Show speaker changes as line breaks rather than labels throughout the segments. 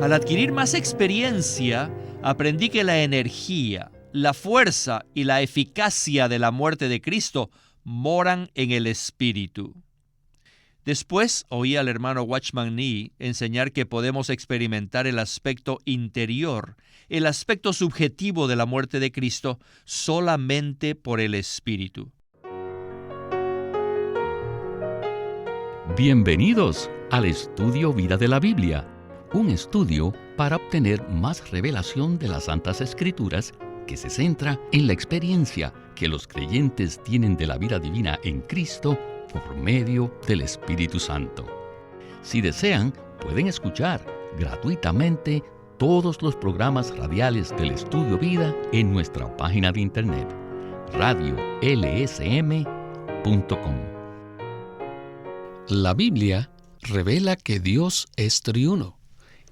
Al adquirir más experiencia, aprendí que la energía, la fuerza y la eficacia de la muerte de Cristo moran en el Espíritu. Después oí al hermano Watchman Nee enseñar que podemos experimentar el aspecto interior, el aspecto subjetivo de la muerte de Cristo, solamente por el Espíritu.
Bienvenidos al Estudio Vida de la Biblia, un estudio para obtener más revelación de las Santas Escrituras que se centra en la experiencia que los creyentes tienen de la vida divina en Cristo por medio del Espíritu Santo. Si desean, pueden escuchar gratuitamente todos los programas radiales del Estudio Vida en nuestra página de internet, radiolsm.com.
La Biblia revela que Dios es triuno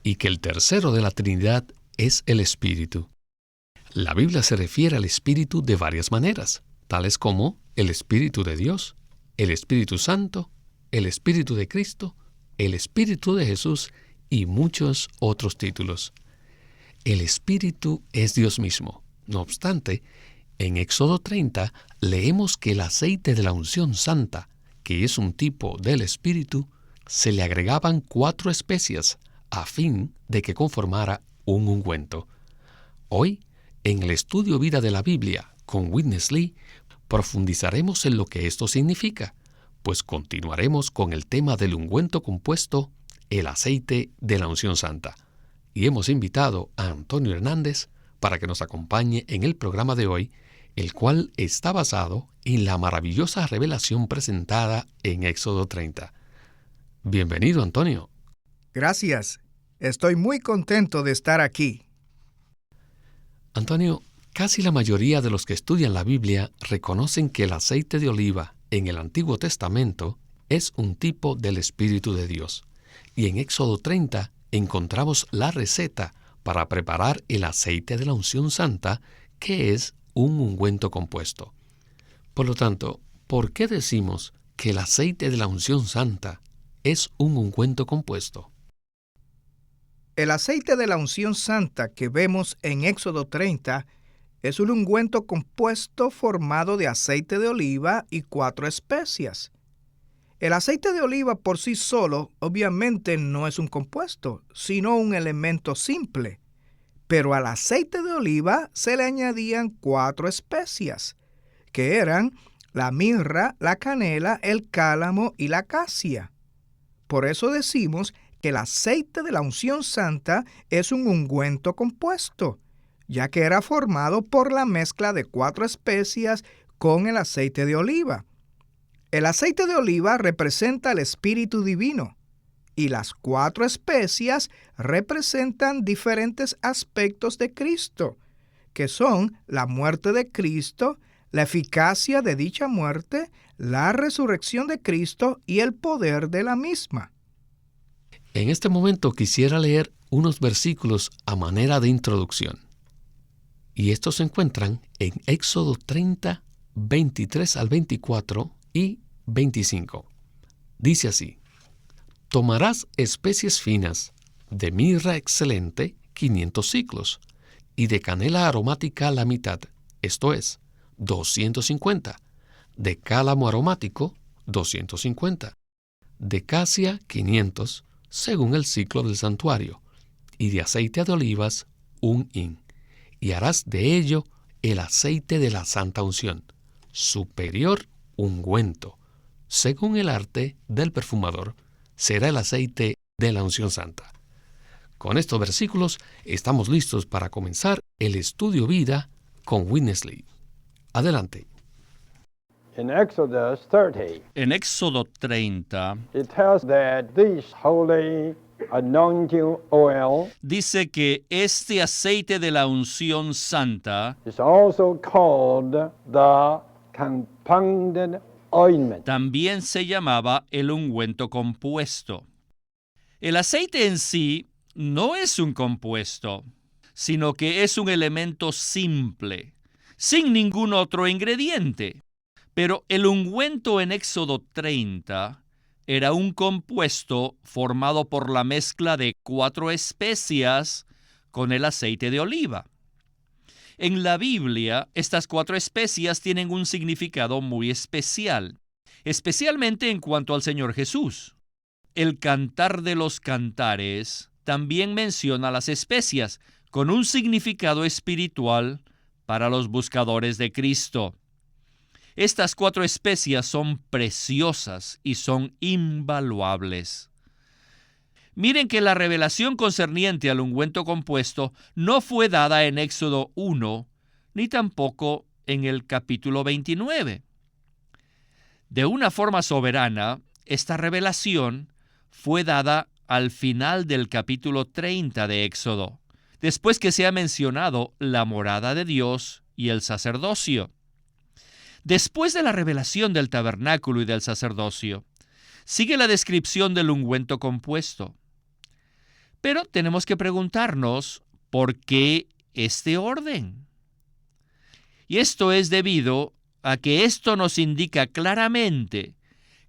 y que el tercero de la Trinidad es el Espíritu. La Biblia se refiere al Espíritu de varias maneras, tales como el Espíritu de Dios, el Espíritu Santo, el Espíritu de Cristo, el Espíritu de Jesús y muchos otros títulos. El Espíritu es Dios mismo. No obstante, en Éxodo 30 leemos que el aceite de la unción santa, que es un tipo del Espíritu, se le agregaban 4 especias a fin de que conformara un ungüento. Hoy, en el Estudio Vida de la Biblia con Witness Lee, profundizaremos en lo que esto significa, pues continuaremos con el tema del ungüento compuesto, el aceite de la unción santa. Y hemos invitado a Antonio Hernández para que nos acompañe en el programa de hoy, el cual está basado en la maravillosa revelación presentada en Éxodo 30. Bienvenido, Antonio.
Gracias. Estoy muy contento de estar aquí.
Antonio, casi la mayoría de los que estudian la Biblia reconocen que el aceite de oliva en el Antiguo Testamento es un tipo del Espíritu de Dios. Y en Éxodo 30 encontramos la receta para preparar el aceite de la unción santa, que es un ungüento compuesto. Por lo tanto, ¿por qué decimos que el aceite de la unción santa es un ungüento compuesto?
El aceite de la unción santa que vemos en Éxodo 30 es un ungüento compuesto formado de aceite de oliva y 4 especias. El aceite de oliva por sí solo obviamente no es un compuesto, sino un elemento simple. Pero al aceite de oliva se le añadían 4 especias, que eran la mirra, la canela, el cálamo y la casia. Por eso decimos que el aceite de la unción santa es un ungüento compuesto, ya que era formado por la mezcla de 4 especias con el aceite de oliva. El aceite de oliva representa el Espíritu Divino, y las 4 especias representan diferentes aspectos de Cristo, que son la muerte de Cristo, la eficacia de dicha muerte, la resurrección de Cristo y el poder de la misma.
En este momento quisiera leer unos versículos a manera de introducción. Y estos se encuentran en Éxodo 30, 23 al 24 y 25. Dice así: Tomarás especies finas, de mirra excelente, 500 siclos, y de canela aromática la mitad, esto es, 250, de cálamo aromático, 250, de casia, 500, según el ciclo del santuario, y de aceite de olivas, 1 hin, y harás de ello el aceite de la santa unción, superior ungüento, según el arte del perfumador, será el aceite de la unción santa. Con estos versículos estamos listos para comenzar el Estudio Vida con Witness Lee. Adelante.
In Exodus 30,
En Éxodo 30
it tells that this holy anointing oil
dice que este aceite de la unción santa
is also called the compounded ointment.
también se llamaba el ungüento compuesto. El aceite en sí no es un compuesto, sino que es un elemento simple, sin ningún otro ingrediente. Pero el ungüento en Éxodo 30 era un compuesto formado por la mezcla de 4 especias con el aceite de oliva. En la Biblia, estas 4 especias tienen un significado muy especial, especialmente en cuanto al Señor Jesús. El Cantar de los Cantares también menciona las especias con un significado espiritual para los buscadores de Cristo. Estas 4 especias son preciosas y son invaluables. Miren que la revelación concerniente al ungüento compuesto no fue dada en Éxodo 1, ni tampoco en el capítulo 29. De una forma soberana, esta revelación fue dada al final del capítulo 30 de Éxodo, después que se ha mencionado la morada de Dios y el sacerdocio. Después de la revelación del tabernáculo y del sacerdocio, sigue la descripción del ungüento compuesto. Pero tenemos que preguntarnos, ¿por qué este orden? Y esto es debido a que esto nos indica claramente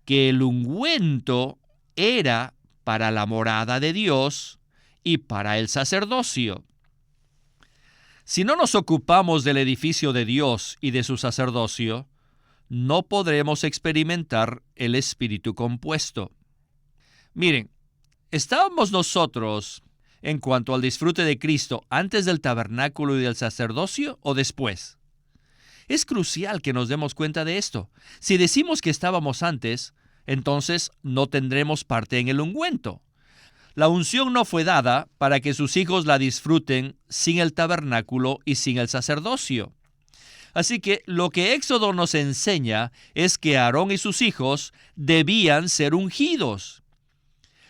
que el ungüento era para la morada de Dios y para el sacerdocio. Si no nos ocupamos del edificio de Dios y de su sacerdocio, no podremos experimentar el espíritu compuesto. Miren, ¿estábamos nosotros, en cuanto al disfrute de Cristo, antes del tabernáculo y del sacerdocio o después? Es crucial que nos demos cuenta de esto. Si decimos que estábamos antes, entonces no tendremos parte en el ungüento. La unción no fue dada para que sus hijos la disfruten sin el tabernáculo y sin el sacerdocio. Así que lo que Éxodo nos enseña es que Aarón y sus hijos debían ser ungidos,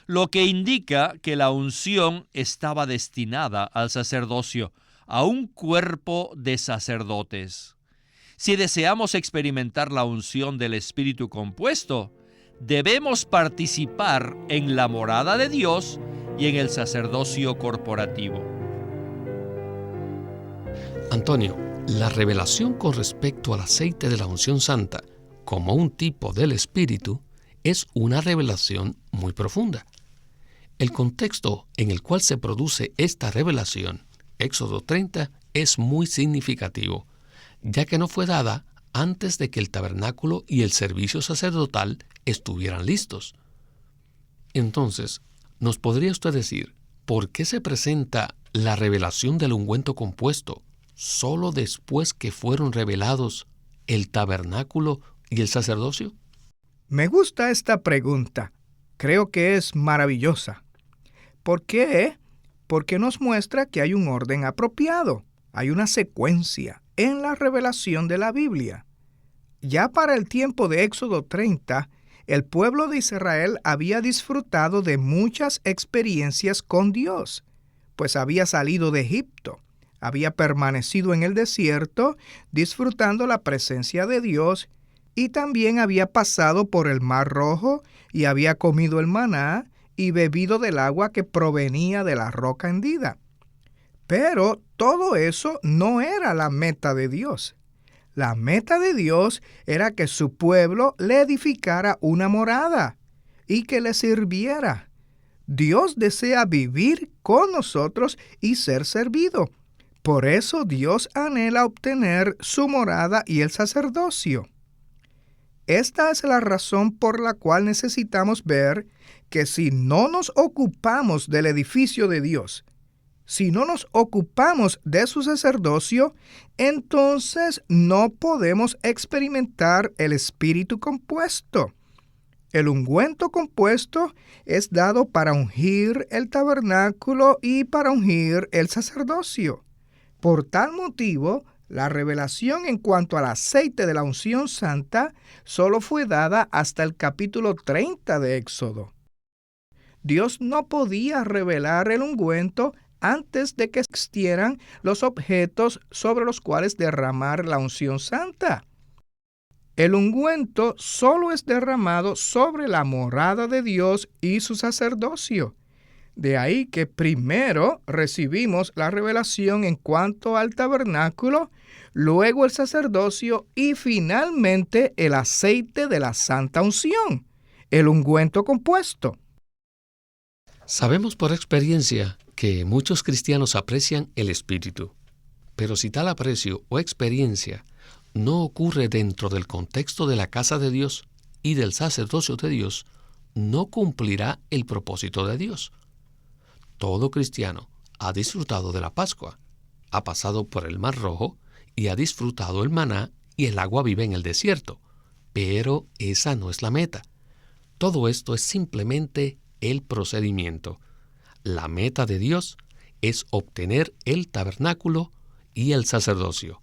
lo que indica que la unción estaba destinada al sacerdocio, a un cuerpo de sacerdotes. Si deseamos experimentar la unción del Espíritu compuesto, debemos participar en la morada de Dios y en el sacerdocio corporativo.
Antonio, la revelación con respecto al aceite de la unción santa como un tipo del Espíritu es una revelación muy profunda. El contexto en el cual se produce esta revelación, Éxodo 30, es muy significativo, ya que no fue dada antes de que el tabernáculo y el servicio sacerdotal estuvieran listos. Entonces, ¿nos podría usted decir por qué se presenta la revelación del ungüento compuesto solo después que fueron revelados el tabernáculo y el sacerdocio?
Me gusta esta pregunta. Creo que es maravillosa. ¿Por qué? Porque nos muestra que hay un orden apropiado, hay una secuencia en la revelación de la Biblia. Ya para el tiempo de Éxodo 30, el pueblo de Israel había disfrutado de muchas experiencias con Dios, pues había salido de Egipto, había permanecido en el desierto disfrutando la presencia de Dios y también había pasado por el Mar Rojo y había comido el maná y bebido del agua que provenía de la roca hendida. Pero todo eso no era la meta de Dios. La meta de Dios era que su pueblo le edificara una morada y que le sirviera. Dios desea vivir con nosotros y ser servido. Por eso Dios anhela obtener su morada y el sacerdocio. Esta es la razón por la cual necesitamos ver que si no nos ocupamos del edificio de Dios, si no nos ocupamos de su sacerdocio, entonces no podemos experimentar el espíritu compuesto. El ungüento compuesto es dado para ungir el tabernáculo y para ungir el sacerdocio. Por tal motivo, la revelación en cuanto al aceite de la unción santa solo fue dada hasta el capítulo 30 de Éxodo. Dios no podía revelar el ungüento antes de que existieran los objetos sobre los cuales derramar la unción santa. El ungüento solo es derramado sobre la morada de Dios y su sacerdocio. De ahí que primero recibimos la revelación en cuanto al tabernáculo, luego el sacerdocio y finalmente el aceite de la santa unción. el ungüento compuesto.
Sabemos por experiencia que muchos cristianos aprecian el Espíritu, pero si tal aprecio o experiencia no ocurre dentro del contexto de la casa de Dios y del sacerdocio de Dios, no cumplirá el propósito de Dios. Todo cristiano ha disfrutado de la Pascua, ha pasado por el Mar Rojo y ha disfrutado el maná y el agua viva en el desierto, pero esa no es la meta. Todo esto es simplemente el procedimiento. La meta de Dios es obtener el tabernáculo y el sacerdocio.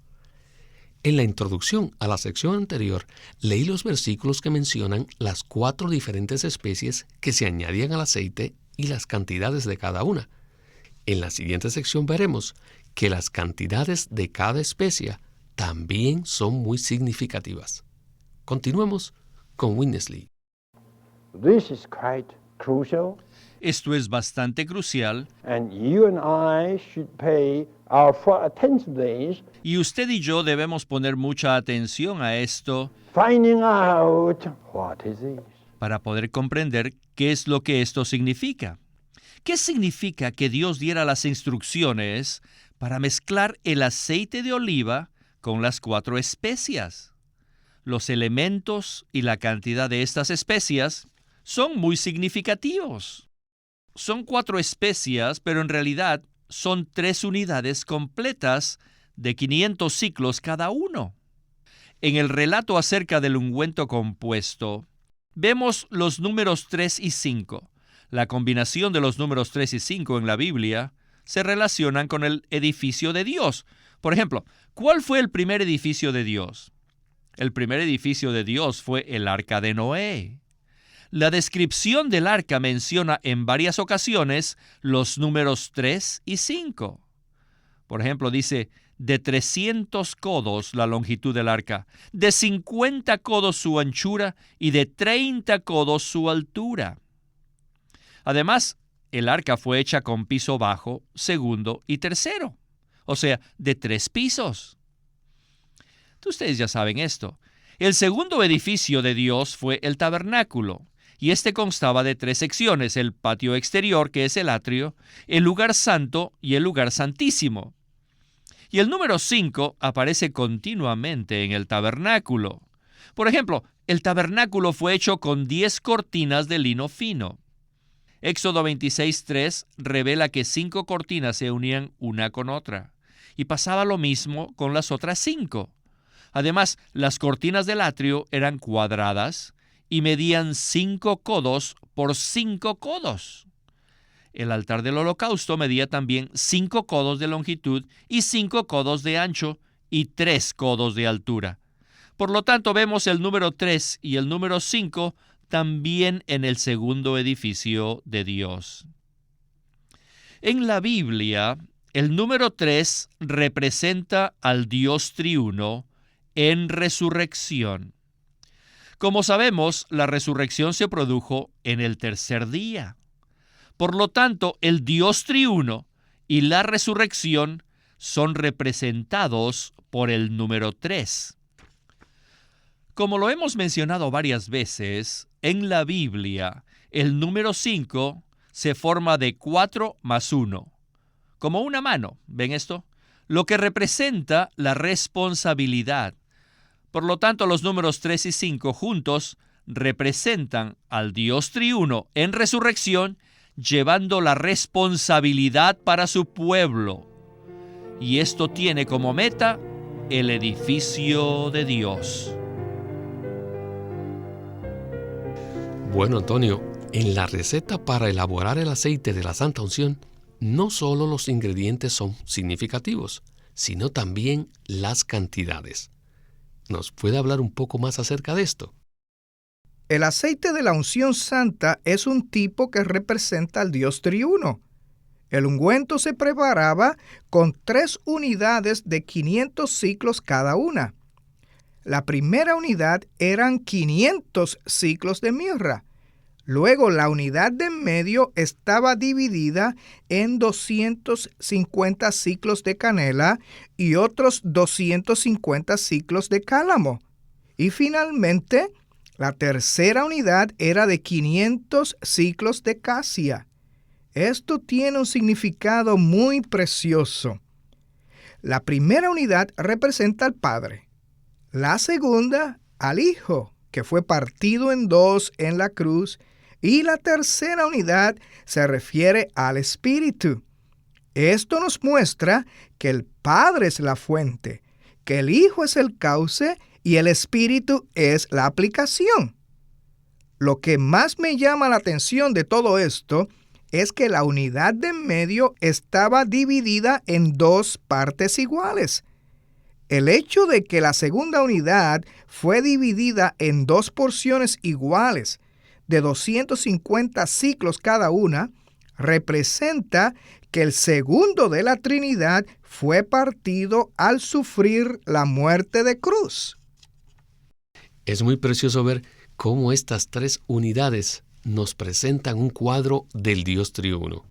En la introducción a la sección anterior, leí los versículos que mencionan las 4 diferentes especies que se añadían al aceite y las cantidades de cada una. En la siguiente sección veremos que las cantidades de cada especia también son muy significativas. Continuemos con Witness Lee.
This is quite crucial,
Esto es bastante crucial
and you and I should pay our full attention to this,
y usted y yo debemos poner mucha atención a esto
finding out what is this.
para poder comprender qué es lo que esto significa. ¿Qué significa que Dios diera las instrucciones para mezclar el aceite de oliva con las 4 especias? Los elementos y la cantidad de estas especias son muy significativos. Son 4 especias, pero en realidad son 3 unidades completas de 500 ciclos cada uno. En el relato acerca del ungüento compuesto, vemos los números 3 y 5. La combinación de los números 3 y 5 en la Biblia se relacionan con el edificio de Dios. Por ejemplo, ¿cuál fue el primer edificio de Dios? El primer edificio de Dios fue el arca de Noé. La descripción del arca menciona en varias ocasiones los números 3 y 5. Por ejemplo, dice, de 300 codos la longitud del arca, de 50 codos su anchura y de 30 codos su altura. Además, el arca fue hecha con piso bajo, segundo y tercero, o sea, de 3 pisos. Ustedes ya saben esto. El segundo edificio de Dios fue el tabernáculo, y este constaba de 3 secciones: el patio exterior, que es el atrio, el lugar santo y el lugar santísimo. Y el número 5 aparece continuamente en el tabernáculo. Por ejemplo, el tabernáculo fue hecho con 10 cortinas de lino fino. Éxodo 26:3 revela que 5 cortinas se unían una con otra, y pasaba lo mismo con las otras 5. Además, las cortinas del atrio eran cuadradas y medían 5 codos por 5 codos. El altar del holocausto medía también 5 codos de longitud y 5 codos de ancho y 3 codos de altura. Por lo tanto, vemos el número 3 y el número 5 también en el segundo edificio de Dios. En la Biblia, el número 3 representa al Dios triuno en resurrección. Como sabemos, la resurrección se produjo en el tercer día. Por lo tanto, el Dios triuno y la resurrección son representados por el número 3. Como lo hemos mencionado varias veces, en la Biblia, el número 5 se forma de 4 más 1, como una mano, ¿ven esto? Lo que representa la responsabilidad. Por lo tanto, los números 3 y 5 juntos representan al Dios triuno en resurrección, llevando la responsabilidad para su pueblo. Y esto tiene como meta el edificio de Dios.
Bueno, Antonio, en la receta para elaborar el aceite de la Santa Unción, no solo los ingredientes son significativos, sino también las cantidades. ¿Nos puede hablar un poco más acerca de esto?
El aceite de la unción santa es un tipo que representa al Dios triuno. El ungüento se preparaba con 3 unidades de 500 ciclos cada una. La primera unidad eran 500 ciclos de mirra. Luego la unidad de en medio estaba dividida en 250 ciclos de canela y otros 250 ciclos de cálamo. Y finalmente, La tercera unidad era de 500 ciclos de casia. Esto tiene un significado muy precioso. La primera unidad representa al Padre. La segunda, al Hijo, que fue partido en dos en la cruz. Y la tercera unidad se refiere al Espíritu. Esto nos muestra que el Padre es la fuente, que el Hijo es el cauce y el Espíritu es la aplicación. Lo que más me llama la atención de todo esto es que la unidad de en medio estaba dividida en dos partes iguales. El hecho de que la segunda unidad fue dividida en dos porciones iguales, de 250 ciclos cada una, representa que el segundo de la Trinidad fue partido al sufrir la muerte de cruz.
Es muy precioso ver cómo estas tres unidades nos presentan un cuadro del Dios triuno.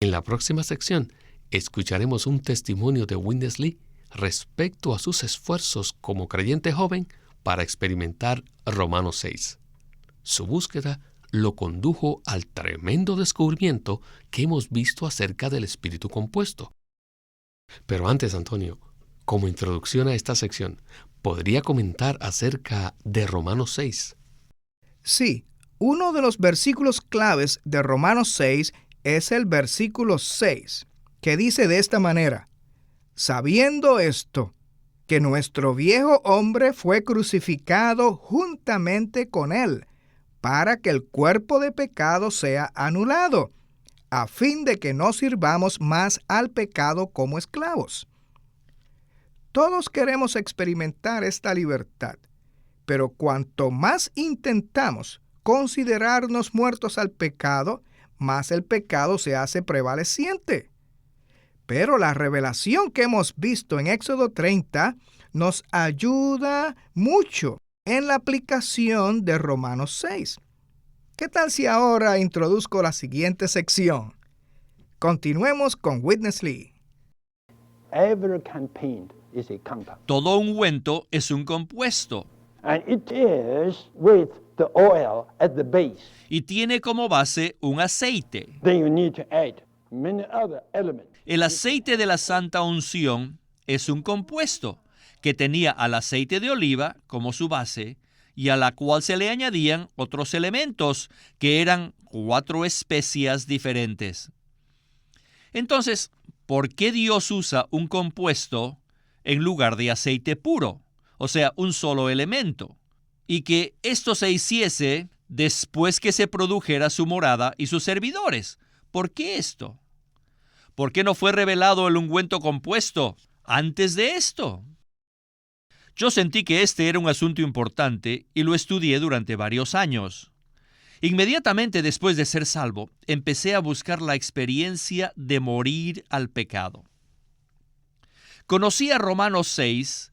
En la próxima sección escucharemos un testimonio de Witness Lee respecto a sus esfuerzos como creyente joven para experimentar Romanos 6. Su búsqueda lo condujo al tremendo descubrimiento que hemos visto acerca del espíritu compuesto. Pero antes, Antonio, como introducción a esta sección, ¿podría comentar acerca de Romanos 6?
Sí, uno de los versículos claves de Romanos 6 es el versículo 6, que dice de esta manera: sabiendo esto, que nuestro viejo hombre fue crucificado juntamente con él, para que el cuerpo de pecado sea anulado, a fin de que no sirvamos más al pecado como esclavos. Todos queremos experimentar esta libertad, pero cuanto más intentamos considerarnos muertos al pecado, más el pecado se hace prevaleciente. Pero la revelación que hemos visto en Éxodo 30 nos ayuda mucho en la aplicación de Romanos 6. ¿Qué tal si ahora introduzco la siguiente sección? Continuemos con Witness Lee.
Every campaign is a compound.
Todo ungüento es un compuesto
And it is with the oil at the base.
y tiene como base un aceite.
Then you need to add many other elements.
El aceite de la santa unción es un compuesto que tenía al aceite de oliva como su base y a la cual se le añadían otros elementos que eran 4 especias diferentes. Entonces, ¿por qué Dios usa un compuesto en lugar de aceite puro? O sea, un solo elemento. Y que esto se hiciese después que se produjera su morada y sus servidores. ¿Por qué esto? ¿Por qué no fue revelado el ungüento compuesto antes de esto? Yo sentí que este era un asunto importante y lo estudié durante varios años. Inmediatamente después de ser salvo, empecé a buscar la experiencia de morir al pecado. Conocí a Romanos 6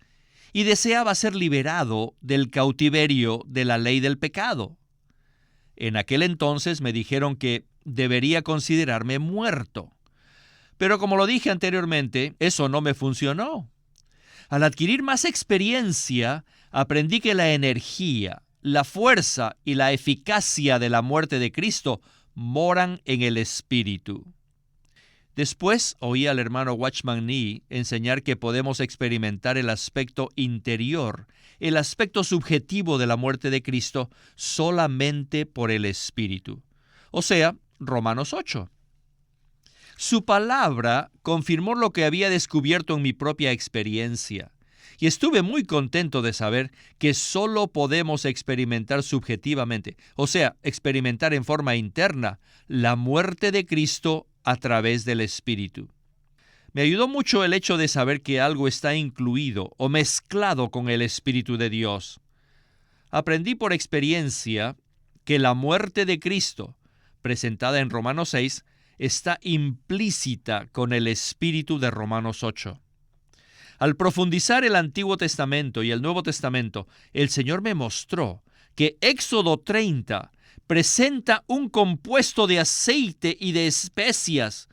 y deseaba ser liberado del cautiverio de la ley del pecado. En aquel entonces me dijeron que debería considerarme muerto. Pero como lo dije anteriormente, eso no me funcionó. Al adquirir más experiencia, aprendí que la energía, la fuerza y la eficacia de la muerte de Cristo moran en el Espíritu. Después oí al hermano Watchman Nee enseñar que podemos experimentar el aspecto interior, el aspecto subjetivo de la muerte de Cristo solamente por el Espíritu. O sea, Romanos 8. Su palabra confirmó lo que había descubierto en mi propia experiencia, y estuve muy contento de saber que solo podemos experimentar subjetivamente, o sea, experimentar en forma interna, la muerte de Cristo a través del Espíritu. Me ayudó mucho el hecho de saber que algo está incluido o mezclado con el Espíritu de Dios. Aprendí por experiencia que la muerte de Cristo, presentada en Romanos 6, está implícita con el espíritu de Romanos 8. Al profundizar el Antiguo Testamento y el Nuevo Testamento, el Señor me mostró que Éxodo 30 presenta un compuesto de aceite y de especias.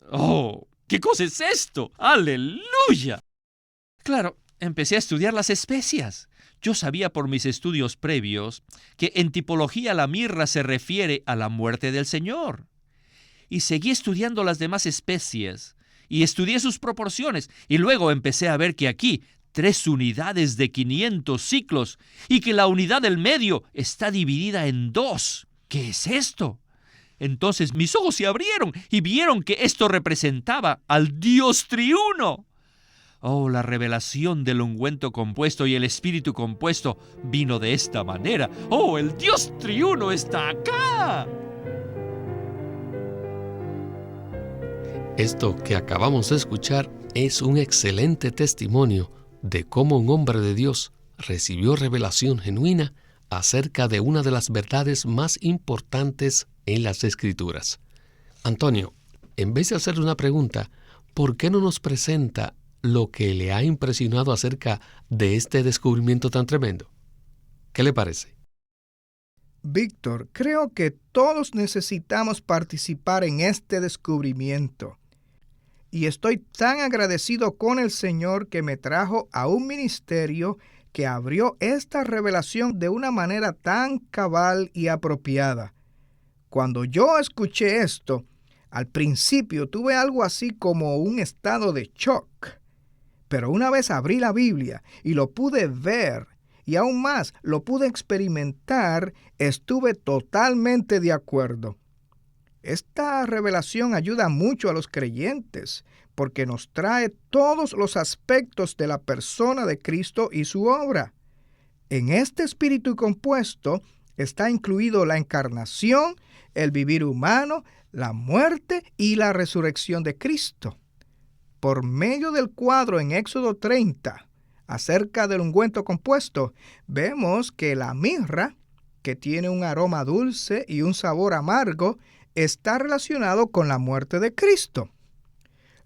¡Oh! ¿Qué cosa es esto? ¡Aleluya! Claro, empecé a estudiar las especias. Yo sabía por mis estudios previos que en tipología la mirra se refiere a la muerte del Señor. Y seguí estudiando las demás especies y estudié sus proporciones y luego empecé a ver que aquí 3 unidades de 500 ciclos y que la unidad del medio está dividida en 2. ¿Qué es esto? Entonces mis ojos se abrieron y vieron que esto representaba al Dios triuno. Oh, la revelación del ungüento compuesto y el espíritu compuesto vino de esta manera. Oh, el Dios triuno está acá.
Esto que acabamos de escuchar es un excelente testimonio de cómo un hombre de Dios recibió revelación genuina acerca de una de las verdades más importantes en las Escrituras. Antonio, en vez de hacerle una pregunta, ¿por qué no nos presenta lo que le ha impresionado acerca de este descubrimiento tan tremendo? ¿Qué le parece?
Víctor, creo que todos necesitamos participar en este descubrimiento. Y estoy tan agradecido con el Señor que me trajo a un ministerio que abrió esta revelación de una manera tan cabal y apropiada. Cuando yo escuché esto, al principio tuve algo así como un estado de shock. Pero una vez abrí la Biblia y lo pude ver, y aún más lo pude experimentar, estuve totalmente de acuerdo. Esta revelación ayuda mucho a los creyentes porque nos trae todos los aspectos de la persona de Cristo y su obra. En este espíritu compuesto está incluido la encarnación, el vivir humano, la muerte y la resurrección de Cristo. Por medio del cuadro en Éxodo 30, acerca del ungüento compuesto, vemos que la mirra, que tiene un aroma dulce y un sabor amargo, está relacionado con la muerte de Cristo.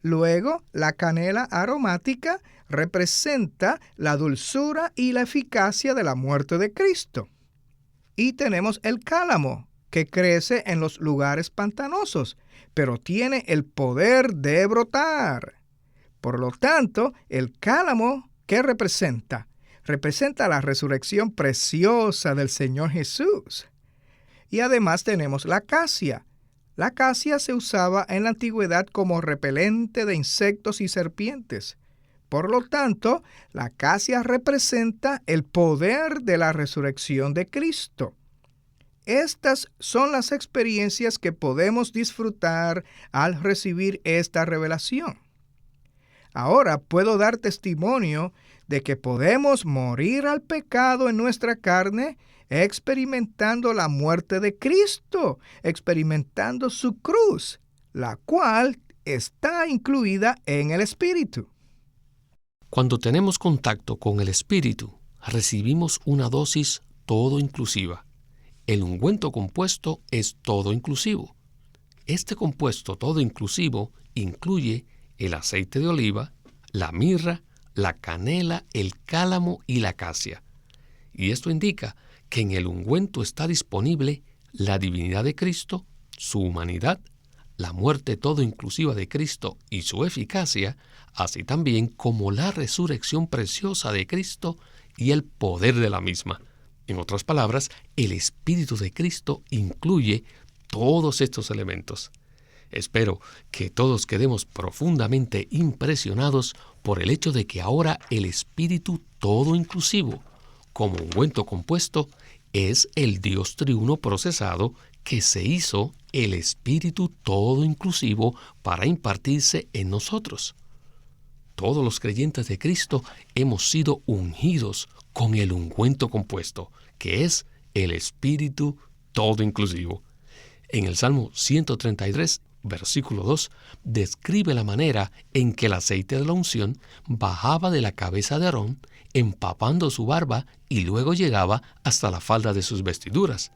Luego, la canela aromática representa la dulzura y la eficacia de la muerte de Cristo. Y tenemos el cálamo, que crece en los lugares pantanosos, pero tiene el poder de brotar. Por lo tanto, el cálamo, ¿qué representa? Representa la resurrección preciosa del Señor Jesús. Y además tenemos la acacia. La acacia se usaba en la antigüedad como repelente de insectos y serpientes. Por lo tanto, la acacia representa el poder de la resurrección de Cristo. Estas son las experiencias que podemos disfrutar al recibir esta revelación. Ahora puedo dar testimonio de que podemos morir al pecado en nuestra carne experimentando la muerte de Cristo, experimentando su cruz, la cual está incluida en el Espíritu.
Cuando tenemos contacto con el Espíritu, recibimos una dosis todo inclusiva. El ungüento compuesto es todo inclusivo. Este compuesto todo inclusivo incluye el aceite de oliva, la mirra, la canela, el cálamo y la acacia. Y esto indica que en el ungüento está disponible la divinidad de Cristo, su humanidad, la muerte todo inclusiva de Cristo y su eficacia, así también como la resurrección preciosa de Cristo y el poder de la misma. En otras palabras, el Espíritu de Cristo incluye todos estos elementos. Espero que todos quedemos profundamente impresionados por el hecho de que ahora el Espíritu todo inclusivo, como ungüento compuesto, es el Dios triuno procesado que se hizo el Espíritu todo inclusivo para impartirse en nosotros. Todos los creyentes de Cristo hemos sido ungidos con el ungüento compuesto, que es el Espíritu todo inclusivo. En el Salmo 133, versículo 2, describe la manera en que el aceite de la unción bajaba de la cabeza de Aarón, empapando su barba y luego llegaba hasta la falda de sus vestiduras.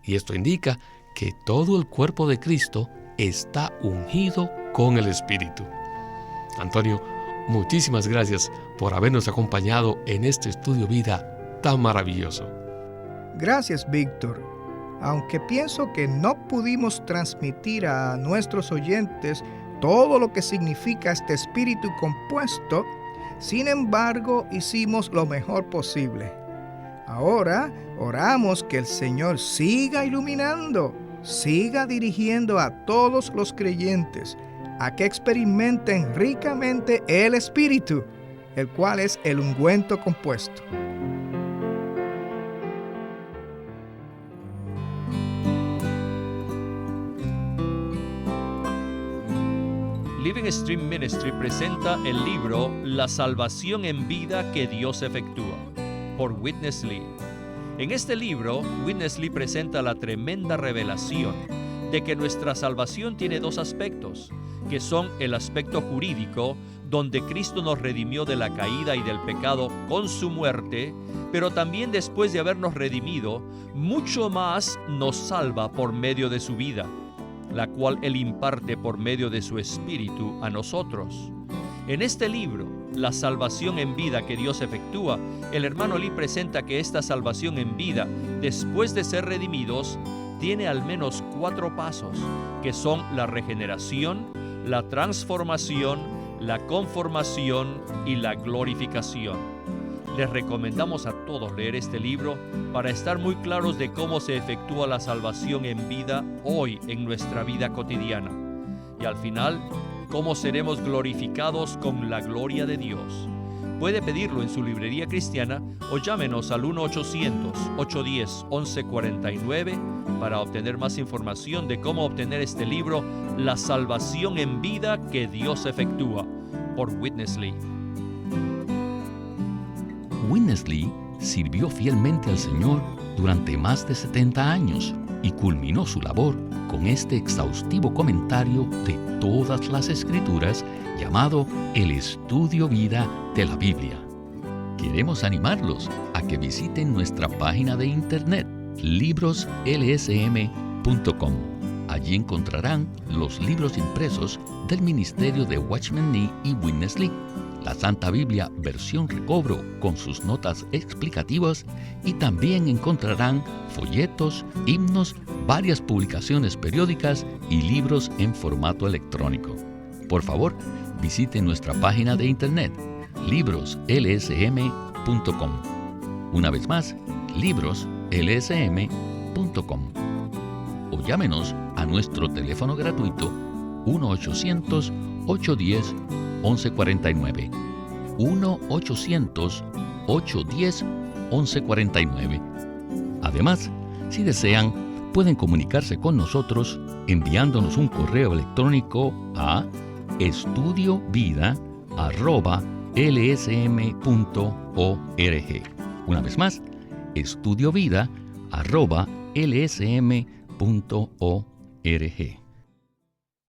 Y esto indica que todo el cuerpo de Cristo está ungido con el Espíritu. Antonio, muchísimas gracias por habernos acompañado en este estudio vida tan maravilloso.
Gracias, Víctor. Aunque pienso que no pudimos transmitir a nuestros oyentes todo lo que significa este espíritu compuesto, sin embargo, hicimos lo mejor posible. Ahora oramos que el Señor siga iluminando, siga dirigiendo a todos los creyentes a que experimenten ricamente el Espíritu, el cual es el ungüento compuesto.
Living Stream Ministry presenta el libro La salvación en vida que Dios efectúa, por Witness Lee. En este libro, Witness Lee presenta la tremenda revelación de que nuestra salvación tiene dos aspectos, que son el aspecto jurídico, donde Cristo nos redimió de la caída y del pecado con su muerte, pero también después de habernos redimido, mucho más nos salva por medio de su vida, la cual Él imparte por medio de su Espíritu a nosotros. En este libro, La salvación en vida que Dios efectúa, el hermano Lee presenta que esta salvación en vida, después de ser redimidos, tiene al menos 4 pasos, que son la regeneración, la transformación, la conformación y la glorificación. Les recomendamos a todos leer este libro para estar muy claros de cómo se efectúa la salvación en vida hoy en nuestra vida cotidiana. Y al final, cómo seremos glorificados con la gloria de Dios. Puede pedirlo en su librería cristiana o llámenos al 1-800-810-1149 para obtener más información de cómo obtener este libro, La salvación en vida que Dios efectúa, por Witness Lee.
Witness Lee sirvió fielmente al Señor durante más de 70 años y culminó su labor con este exhaustivo comentario de todas las Escrituras llamado El Estudio Vida de la Biblia. Queremos animarlos a que visiten nuestra página de internet libroslsm.com. Allí encontrarán los libros impresos del ministerio de Watchman Nee y Witness Lee, la Santa Biblia versión recobro con sus notas explicativas, y también encontrarán folletos, himnos, varias publicaciones periódicas y libros en formato electrónico. Por favor, visite nuestra página de internet libroslsm.com. Una vez más, libroslsm.com. O llámenos a nuestro teléfono gratuito 1-800-810-1149. 1-800-810-1149. Además, si desean, pueden comunicarse con nosotros enviándonos un correo electrónico a estudiovida@lsm.org. Una vez más, estudiovida@lsm.org.